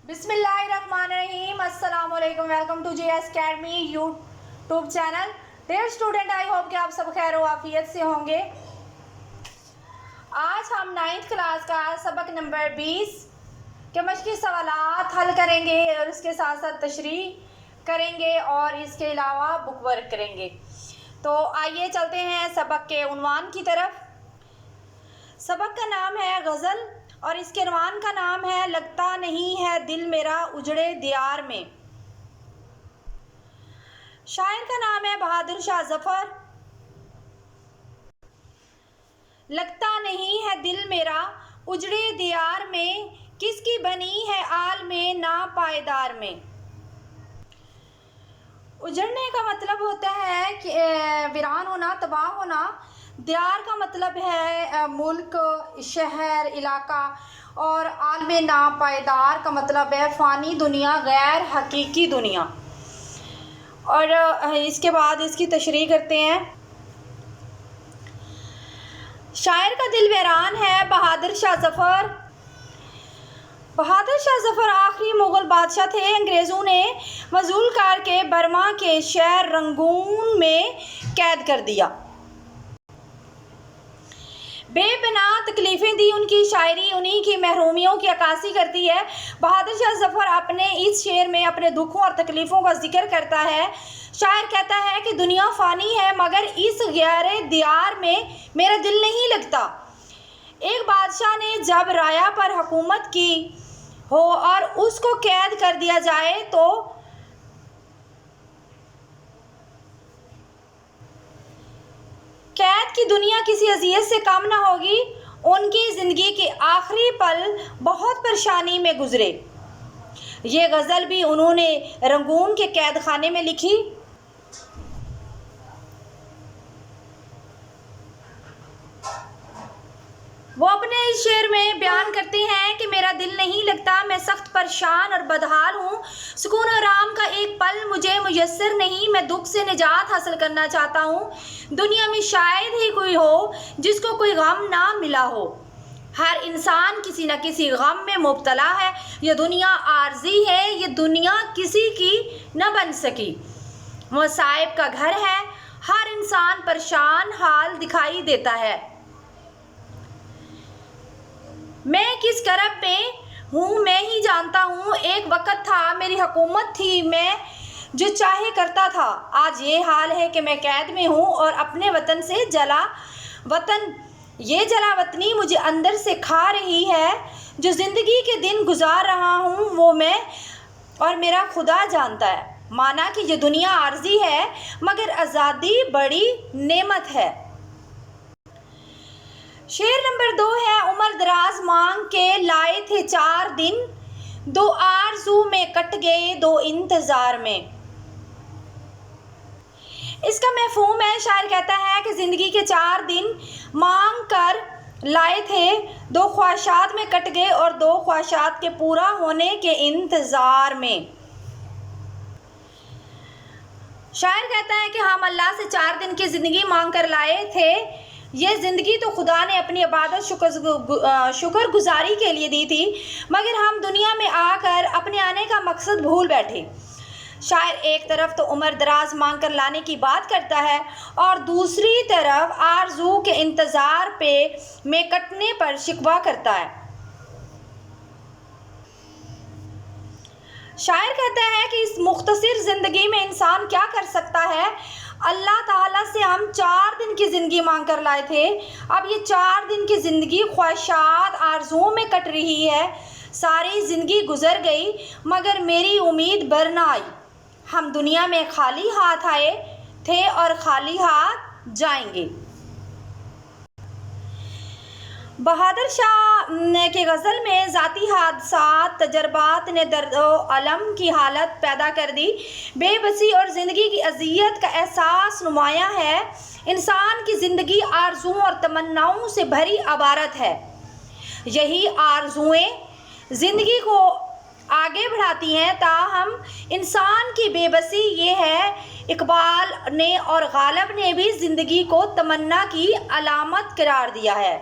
बिस्मिल्लाहिर्रहमानिर्रहीम। अस्सलाम वालेकुम। Welcome to JS Academy YouTube channel. Dear student, I hope कि आप सब खैर आफियत से होंगे। आज हम 9th क्लास का सबक नंबर 20 के मश्की सवालात हल करेंगे और इसके साथ साथ तशरीह करेंगे और इसके अलावा बुक वर्क करेंगे। तो आइए चलते हैं सबक के उन्वान की तरफ। सबक का नाम है गज़ल और इसके उन्वान का नाम है लगता नहीं है दिल मेरा उजड़े दियार में। शायर का नाम है बहादुर शाह ज़फ़र। लगता नहीं है दिल मेरा उजड़े दियार में, किसकी बनी है आल में ना पायदार में। उजड़ने का मतलब होता है कि वीरान होना, तबाह होना। दियार का मतलब है मुल्क, शहर, इलाका। और आलम नापायदार का मतलब है फ़ानी दुनिया, गैर हकीकी दुनिया। और इसके बाद इसकी तशरीह करते हैं। शायर का दिल वीरान है बहादुर शाह ज़फ़र। बहादुर शाह ज़फ़र आखिरी मुग़ल बादशाह थे। अंग्रेज़ों ने मजूल करके बर्मा के शहर रंगून में कैद कर दिया। बेबना तकलीफ़ें दी। उनकी शायरी उन्हीं की महरूमियों की अक्कासी करती है। बहादुर शाह ज़फ़र अपने इस शेर में अपने दुखों और तकलीफ़ों का जिक्र करता है। शायर कहता है कि दुनिया फ़ानी है मगर इस गहरे दियार में मेरा दिल नहीं लगता। एक बादशाह ने जब राया पर हुकूमत की हो और उसको कैद कर दिया जाए तो कैद की दुनिया किसी अज़ियत से कम ना होगी। उनकी ज़िंदगी के आखिरी पल बहुत परेशानी में गुजरे। ये गज़ल भी उन्होंने रंगून के कैद खाने में लिखी। वो अपने इस शेर में बयान करते हैं कि मेरा दिल नहीं लगता, मैं सख्त परेशान और बदहाल हूँ। सुकून और आराम का एक पल मुझे मुयस्सर नहीं। मैं दुख से निजात हासिल करना चाहता हूँ। दुनिया में शायद ही कोई हो जिसको कोई गम ना मिला हो। हर इंसान किसी न किसी गम में मुब्तला है। यह दुनिया आर्जी है, ये दुनिया किसी की न बन सकी। मसाइब का घर है, हर इंसान परेशान हाल दिखाई देता है। मैं किस करब में हूँ मैं ही जानता हूँ। एक वक़्त था मेरी हुकूमत थी, मैं जो चाहे करता था। आज ये हाल है कि मैं कैद में हूँ और अपने वतन से जला वतन, ये जला वतनी मुझे अंदर से खा रही है। जो ज़िंदगी के दिन गुजार रहा हूँ वो मैं और मेरा खुदा जानता है। माना कि ये दुनिया आर्जी है मगर आज़ादी बड़ी नेमत है। शेर नंबर 2 है उम्र दराज मांग के लाए थे 4 दिन, 2 आरज़ू में कट गए 2 इंतज़ार में। इसका मफ़हूम है, शायर कहता है कि ज़िंदगी के 4 दिन मांग कर लाए थे, 2 ख्वाहिशात में कट गए और 2 ख्वाहिशात के पूरा होने के इंतज़ार में। शायर कहता है कि हम अल्लाह से 4 दिन की ज़िंदगी मांग कर लाए थे। ये ज़िंदगी तो खुदा ने अपनी इबादत शुक्रगुजारी के लिए दी थी, मगर हम दुनिया में आकर अपने आने का मकसद भूल बैठे। शायर एक तरफ तो उम्र दराज मांग कर लाने की बात करता है और दूसरी तरफ आरज़ू के इंतज़ार पे में कटने पर शिकवा करता है। शायर कहता है कि इस मुख्तसर ज़िंदगी में इंसान क्या कर सकता है। अल्लाह ताला से हम 4 दिन की ज़िंदगी मांग कर लाए थे। अब ये 4 दिन की ज़िंदगी ख्वाहिशात आरज़ुओं में कट रही है। सारी ज़िंदगी गुजर गई मगर मेरी उम्मीद बर ना आई। हम दुनिया में खाली हाथ आए थे और खाली हाथ जाएंगे। बहादुर शाह के गज़ल में ज़ाती हादसात, तजर्बात ने दर्द अलम की हालत पैदा कर दी। बेबसी और ज़िंदगी की अज़ियत का एहसास नुमायाँ है। इंसान की ज़िंदगी आरज़ुओं और तमन्नाओं से भरी अबारत है। यही आरज़ुएँ ज़िंदगी को आगे बढ़ाती हैं। ताहम इंसान की बेबसी ये है। इकबाल ने और गालिब ने भी ज़िंदगी को तमन्ना की अलामत करार दिया है।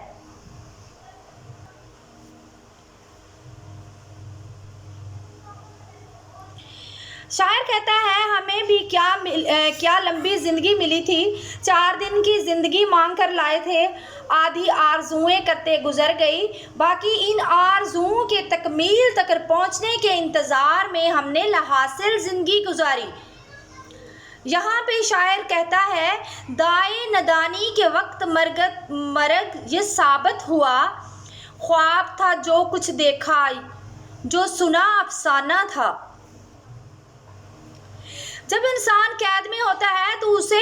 शायर कहता है हमें भी क्या लंबी ज़िंदगी मिली थी, 4 दिन की ज़िंदगी मांग कर लाए थे, आधी आरजुएं करते गुजर गई, बाकी इन आरजुओं के तकमील तक पहुंचने के इंतज़ार में हमने लाहासिल ज़िंदगी गुजारी। यहाँ पे शायर कहता है दाए नदानी के वक्त मरग ये साबित हुआ, ख्वाब था जो कुछ देखा, जो सुना अफसाना था। जब इंसान कैद में होता है तो उसे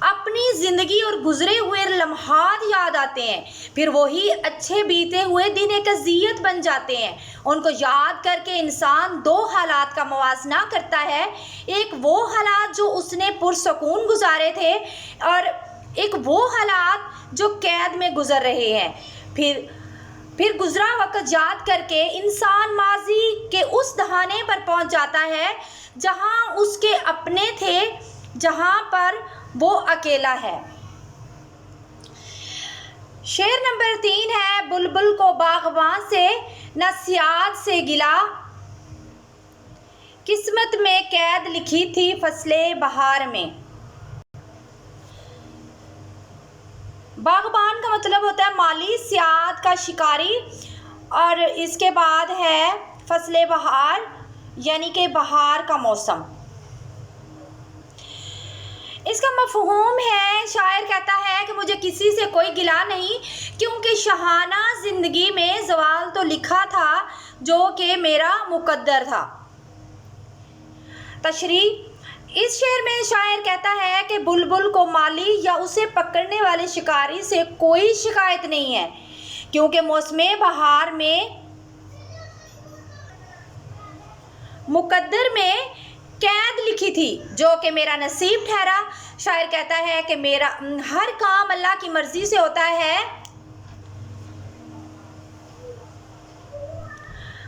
अपनी ज़िंदगी और गुजरे हुए लम्हात याद आते हैं, फिर वही अच्छे बीते हुए दिन एक अज़ियत बन जाते हैं। उनको याद करके इंसान 2 हालात का मुवाज़ना करता है, एक वो हालात जो उसने पुरसकून गुजारे थे और एक वो हालात जो कैद में गुजर रहे हैं। फिर गुजरा वक्त याद करके इंसान माजी के उस दहाने पर पहुंच जाता है जहां उसके अपने थे, जहां पर वो अकेला है। शेर नंबर 3 है बुलबुल को बागबान से नसियात से गिला, किस्मत में कैद लिखी थी फसले बहार में। बागबान का मतलब होता है माली सियात का शिकारी, और इसके बाद है फसले बहार यानी कि बहार का मौसम। इसका मफ़हूम है, शायर कहता है कि मुझे किसी से कोई गिला नहीं, क्योंकि शहाना ज़िंदगी में ज़वाल तो लिखा था जो कि मेरा मुकद्दर था। तशरी इस शेर में शायर कहता है कि बुलबुल को माली या उसे पकड़ने वाले शिकारी से कोई शिकायत नहीं है, क्योंकि मौसम बहार में मुकद्दर में कैद लिखी थी जो कि मेरा नसीब ठहरा। शायर कहता है कि मेरा हर काम अल्लाह की मर्ज़ी से होता है,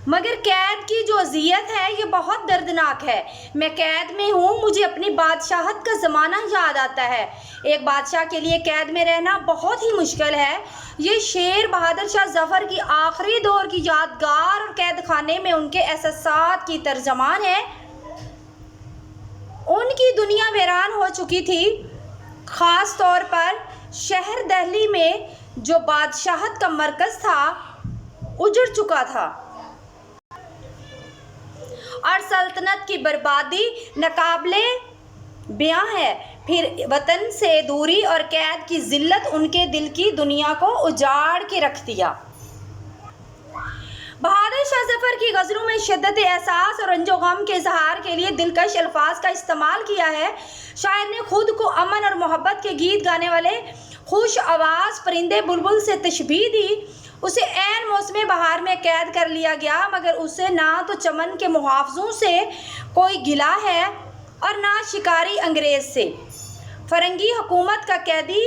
मगर कैद की जो अज़ियत है ये बहुत दर्दनाक है। मैं कैद में हूँ, मुझे अपनी बादशाहत का ज़माना याद आता है। एक बादशाह के लिए कैद में रहना बहुत ही मुश्किल है। ये शेर बहादुर शाह ज़फ़र की आखिरी दौर की यादगार और कैद खाने में उनके एहसासात की तर्जमान है। उनकी दुनिया वीरान हो चुकी थी, ख़ास तौर पर शहर दिल्ली में जो बादशाहत का मरकज़ था उजड़ चुका था और सल्तनत की बर्बादी नाकाबिले बयां है। फिर वतन से दूरी और कैद की ज़िल्लत उनके दिल की दुनिया को उजाड़ के रख दिया। बहादुर शाह ज़फ़र की गज़लों में शिद्दत एहसास और रंजो गम के इज़हार के लिए दिलकश अल्फाज का इस्तेमाल किया है। शायर ने खुद को अमन और मोहब्बत के गीत गाने वाले खुश आवाज़ परिंदे बुलबुल से तशबीह दी। उसे ऐन मौसम बहार में कैद कर लिया गया, मगर उसे ना तो चमन के मुहाफ़िज़ों से कोई गिला है और ना शिकारी अंग्रेज़ से। फ़रंगी हुकूमत का कैदी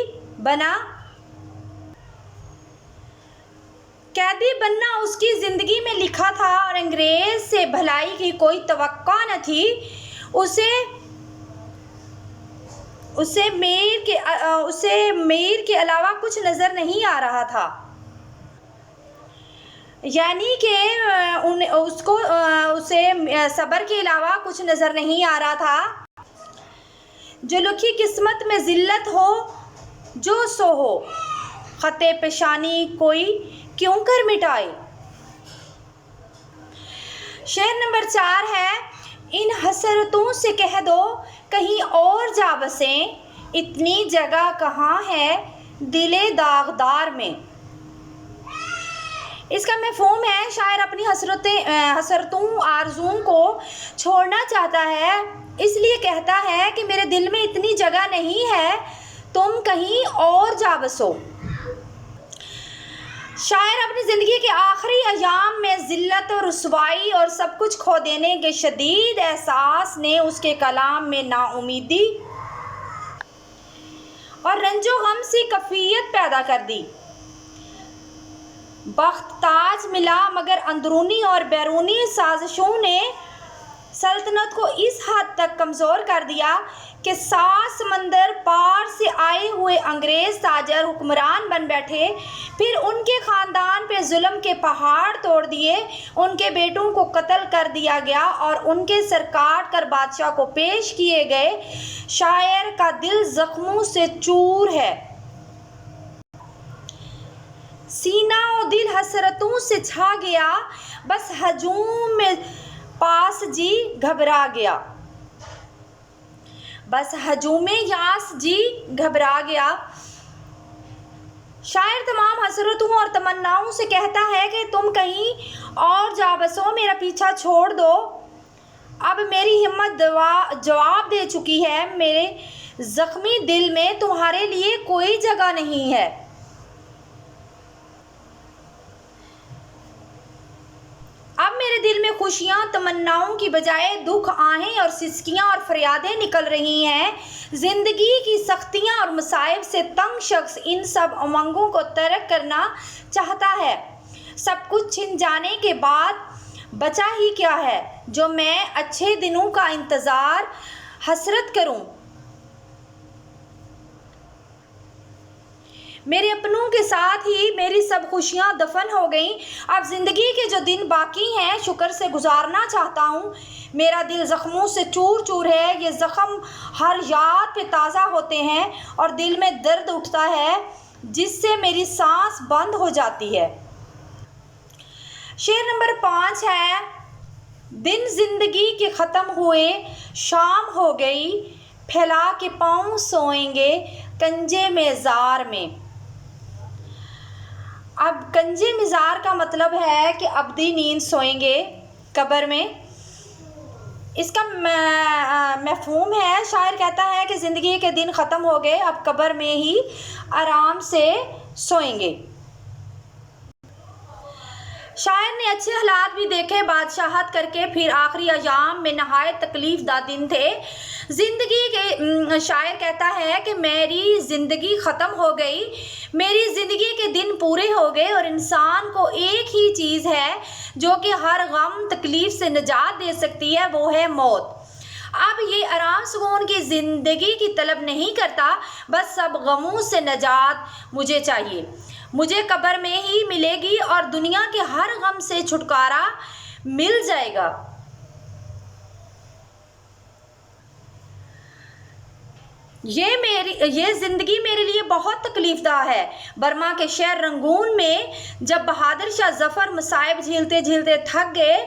बनना उसकी ज़िंदगी में लिखा था और अंग्रेज़ से भलाई की कोई तवक्को न थी। उसे मेर के अलावा कुछ नज़र नहीं आ रहा था, यानी कि उसे सब्र के अलावा कुछ नज़र नहीं आ रहा था। जो लिखी किस्मत में ज़िल्लत हो जो सो हो, ख़ते पेशानी कोई क्यों कर मिटाए। शेर नंबर 4 है इन हसरतों से कह दो कहीं और जा बसें, इतनी जगह कहाँ है दिले दागदार में। इसका मफ़हूम है, शायर अपनी हसरतों आरज़ुओं को छोड़ना चाहता है, इसलिए कहता है कि मेरे दिल में इतनी जगह नहीं है, तुम कहीं और जा बसो। शायर अपनी ज़िंदगी के आखिरी अयाम में ज़िल्लत और रुसवाई और सब कुछ खो देने के शदीद एहसास ने उसके कलाम में नाउमीदी और रंजो गम सी कैफियत पैदा कर दी। बख्त ताज मिला, मगर अंदरूनी और बैरूनी साजिशों ने सल्तनत को इस हद तक कमज़ोर कर दिया कि 7 समंदर पार से आए हुए अंग्रेज़ ताजर हुक्मरान बन बैठे। फिर उनके ख़ानदान पे जुल्म के पहाड़ तोड़ दिए, उनके बेटों को कत्ल कर दिया गया और उनके सर काट कर बादशाह को पेश किए गए। शायर का दिल ज़ख्मों से चूर है, सीना और दिल हसरतों से छा गया, बस हजूम में पास जी घबरा गया, बस हजूमे यास जी घबरा गया। शायर तमाम हसरतों और तमन्नाओं से कहता है कि तुम कहीं और जा बसो, मेरा पीछा छोड़ दो। अब मेरी हिम्मत जवाब दे चुकी है, मेरे ज़ख्मी दिल में तुम्हारे लिए कोई जगह नहीं है। अब मेरे दिल में खुशियाँ तमन्नाओं की बजाय दुख, आहें और सिसकियाँ और फरियादें निकल रही हैं। ज़िंदगी की सख्तियाँ और मसाइब से तंग शख्स इन सब उमंगों को तर्क करना चाहता है। सब कुछ छिन जाने के बाद बचा ही क्या है जो मैं अच्छे दिनों का इंतज़ार हसरत करूं। मेरे अपनों के साथ ही मेरी सब खुशियां दफन हो गईं। अब ज़िंदगी के जो दिन बाकी हैं शुक्र से गुजारना चाहता हूँ। मेरा दिल ज़ख्मों से चूर चूर है, ये ज़ख्म हर याद पे ताज़ा होते हैं और दिल में दर्द उठता है जिससे मेरी सांस बंद हो जाती है। शेर नंबर 5 है, दिन ज़िंदगी के ख़त्म हुए, शाम हो गई, फैला के पाँव सोएंगे कंजे मेज़ार में। अब कंजे मिज़ार का मतलब है कि अब्दी नींद सोएंगे कब्र में। इसका मफ़हूम है, शायर कहता है कि ज़िंदगी के दिन ख़त्म हो गए, अब कब्र में ही आराम से सोएंगे। शायर ने अच्छे हालात भी देखे बादशाहत करके, फिर आखिरी अयाम में नहायत तकलीफ़ दा दिन थे ज़िंदगी के। शायर कहता है कि मेरी ज़िंदगी ख़त्म हो गई, मेरी ज़िंदगी के दिन पूरे हो गए और इंसान को एक ही चीज़ है जो कि हर गम तकलीफ़ से निजात दे सकती है, वो है मौत। अब ये आराम सुकून की ज़िंदगी की तलब नहीं करता, बस सब गमों से निजात मुझे चाहिए, मुझे कब्र में ही मिलेगी और दुनिया के हर गम से छुटकारा मिल जाएगा। ये ज़िंदगी मेरे लिए बहुत तकलीफ़दा है। बर्मा के शहर रंगून में जब बहादुर शाह ज़फ़र मसाइब झेलते झेलते थक गए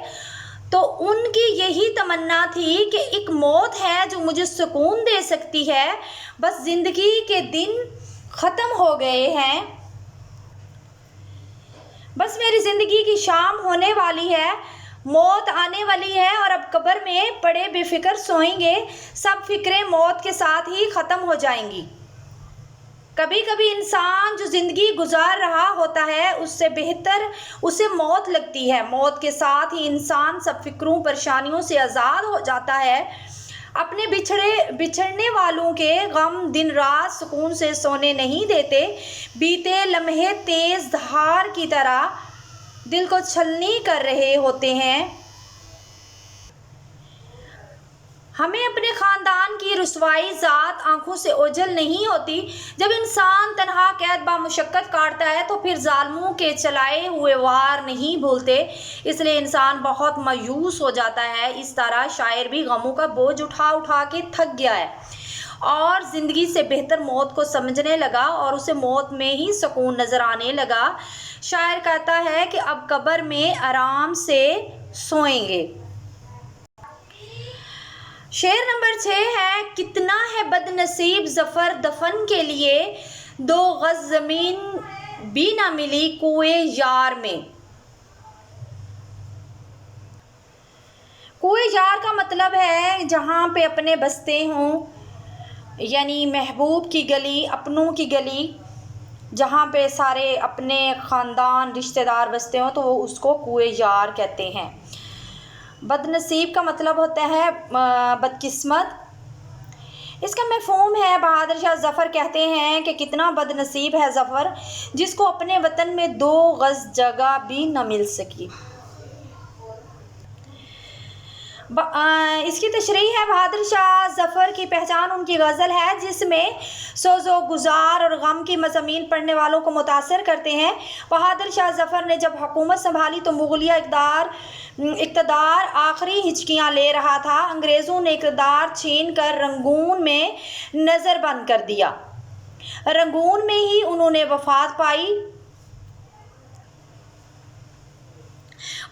तो उनकी यही तमन्ना थी कि एक मौत है जो मुझे सुकून दे सकती है। बस ज़िंदगी के दिन ख़त्म हो गए हैं, बस मेरी ज़िंदगी की शाम होने वाली है, मौत आने वाली है और अब कब्र में पड़े बेफिक्र सोएंगे। सब फिक्रें मौत के साथ ही ख़त्म हो जाएंगी। कभी कभी इंसान जो ज़िंदगी गुजार रहा होता है उससे बेहतर उसे मौत लगती है। मौत के साथ ही इंसान सब फिक्रों परेशानियों से आज़ाद हो जाता है। अपने बिछड़ने वालों के गम दिन रात सुकून से सोने नहीं देते। बीते लम्हे तेज़ धार की तरह दिल को छलनी कर रहे होते हैं। हमें अपने ख़ानदान की रुसवाई ज़ात आँखों से ओझल नहीं होती। जब इंसान तन्हा कैद बा मुशक्क़त काटता है तो फिर ज़ालिमों के चलाए हुए वार नहीं भूलते, इसलिए इंसान बहुत मायूस हो जाता है। इस तरह शायर भी गमों का बोझ उठा उठा के थक गया है और ज़िंदगी से बेहतर मौत को समझने लगा और उसे मौत में ही सुकून नज़र आने लगा। शायर कहता है कि अब कब्र में आराम से सोएंगे। शेर नंबर 6 है, कितना है बदनसीब ज़फ़र दफन के लिए, 2 गज़ ज़मीन भी ना मिली कुए यार में। कुए यार का मतलब है जहाँ पे अपने बसते हों, यानी महबूब की गली, अपनों की गली, जहाँ पे सारे अपने ख़ानदान रिश्तेदार बसते हों तो वो उसको कुए यार कहते हैं। बदनसीब का मतलब होता है बदकिस्मत। इसका मफ़हूम है, बहादुर शाह ज़फ़र कहते हैं कि कितना बदनसीब है ज़फ़र जिसको अपने वतन में 2 गज़ जगह भी न मिल सकी। इसकी तशरीह है। बहादुर शाह ज़फ़र की पहचान उनकी गज़ल है जिसमें सोज़ो गुज़ार और गम की मज़ामीन पढ़ने वालों को मुतासर करते हैं। बहादुर शाह ज़फ़र ने जब हुकूमत संभाली तो मुग़लिया इक़्तिदार आखिरी हिचकियाँ ले रहा था। अंग्रेज़ों ने इक़्तिदार छीन कर रंगून में नज़रबंद कर दिया। रंगून में ही उन्होंने वफ़ात पाई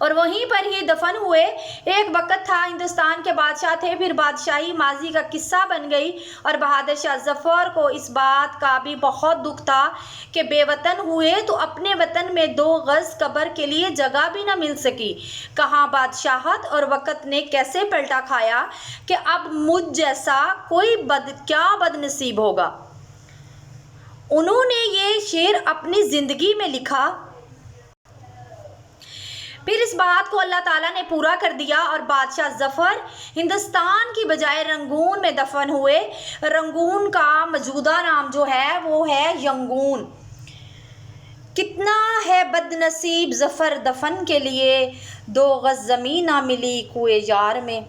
और वहीं पर ही दफन हुए। एक वक़्त था हिंदुस्तान के बादशाह थे, फिर बादशाही माजी का किस्सा बन गई और बहादुर शाह ज़फ़र को इस बात का भी बहुत दुख था कि बेवतन हुए तो अपने वतन में 2 गज़ कब्र के लिए जगह भी न मिल सकी। कहाँ बादशाहत और वक़्त ने कैसे पलटा खाया कि अब मुझ जैसा कोई क्या बदनसीब होगा। उन्होंने ये शेर अपनी ज़िंदगी में लिखा, फिर इस बात को अल्लाह ताला ने पूरा कर दिया और बादशाह ज़फ़र हिंदुस्तान की बजाय रंगून में दफन हुए। रंगून का मौजूदा नाम जो है वो है यंगून। कितना है बदनसीब ज़फ़र दफन के लिए, 2 गज़ ज़मीन ना मिली कुए यार में।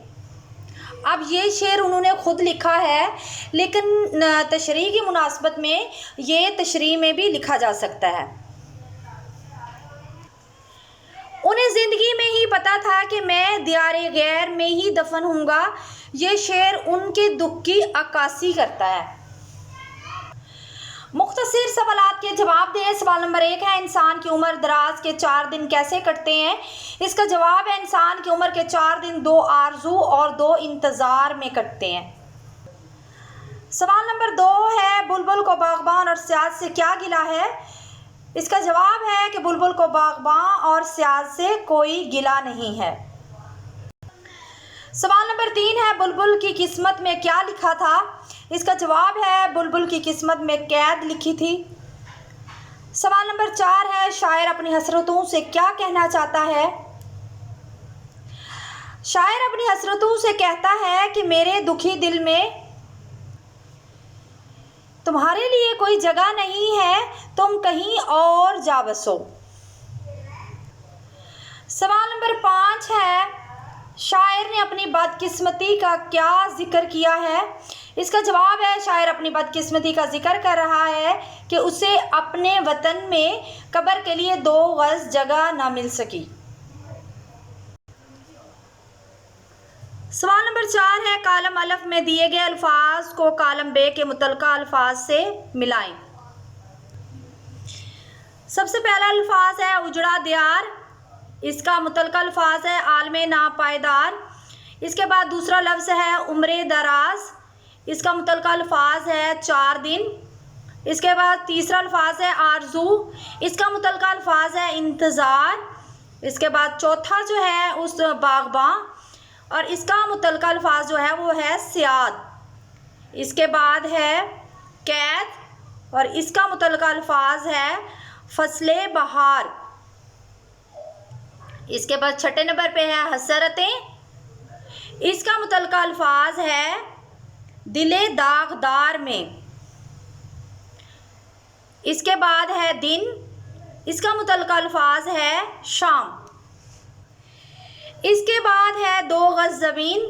अब ये शेर उन्होंने ख़ुद लिखा है, लेकिन तशरीह की मुनासबत में ये तशरीह में भी लिखा जा सकता है। उन्हें ज़िंदगी में ही पता था कि मैं दियारे गैर में ही दफन हूँगा। ये शेर उनके दुख की अक्कासी करता है। मुख्तसर सवालात के जवाब दें। सवाल नंबर 1 है, इंसान की उम्र दराज के 4 दिन कैसे कटते हैं? इसका जवाब है, इंसान की उम्र के 4 दिन 2 आरजू और 2 इंतज़ार में कटते हैं। सवाल नंबर 2 है, बुलबुल को बाग़बान और सियाज से क्या गिला है? इसका जवाब है कि बुलबुल को बाग़बान और सियाज से कोई गिला नहीं है। सवाल नंबर 3 है, बुलबुल की किस्मत में क्या लिखा था? इसका जवाब है, बुलबुल की किस्मत में कैद लिखी थी। सवाल नंबर 4 है, शायर अपनी हसरतों से क्या कहना चाहता है? शायर अपनी हसरतों से कहता है कि मेरे दुखी दिल में तुम्हारे लिए कोई जगह नहीं है, तुम कहीं और जा बसो। सवाल नंबर 5 है, शायर ने अपनी बदकिस्मती का क्या जिक्र किया है? इसका जवाब है, शायर अपनी बदकिस्मती का जिक्र कर रहा है कि उसे अपने वतन में कब्र के लिए 2 गज़ जगह ना मिल सकी। सवाल नंबर 4 है, कालम अलफ में दिए गए अल्फाज को कालम बे के मुतल्लिका अल्फाज से मिलाएं। सबसे पहला अल्फाज है उजड़ा दियार, इसका मुतल्लिका अल्फाज है आलमे नापायदार। इसके बाद दूसरा लफ्ज़ है उम्रे दराज, इसका मुतल्लिका अल्फाज है 4 दिन। इसके बाद तीसरा अल्फाज है आरजू, इसका मुतल्लिका अल्फाज है इंतज़ार। इसके बाद चौथा जो है उस बाग़बान और इसका मुतल्लिका अल्फाज जो है वो है सियाद। इसके बाद है कैद और इसका मुतल्लिका अल्फाज है फसले बहार। इसके बाद छठे नंबर पे है हसरतें, इसका मुतल्लिका अल्फाज है दिले दागदार में। इसके बाद है दिन, इसका मुतल्लिका अल्फाज है शाम। इसके बाद है 2 गज़ ज़मीन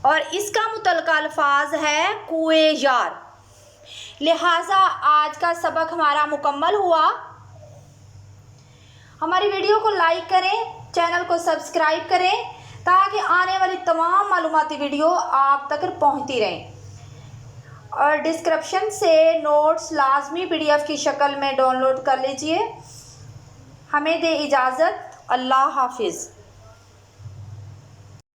और इसका मुतल्लिका अल्फाज है कुए यार। लिहाजा आज का सबक हमारा मुकम्मल हुआ। हमारी वीडियो को लाइक करें, चैनल को सब्सक्राइब करें ताकि आने वाली तमाम मालूमाती वीडियो आप तक पहुंचती रहें। और डिस्क्रिप्शन से नोट्स लाजमी PDF की शक्ल में डाउनलोड कर लीजिए। हमें दे इजाज़त। अल्लाह हाफिज़।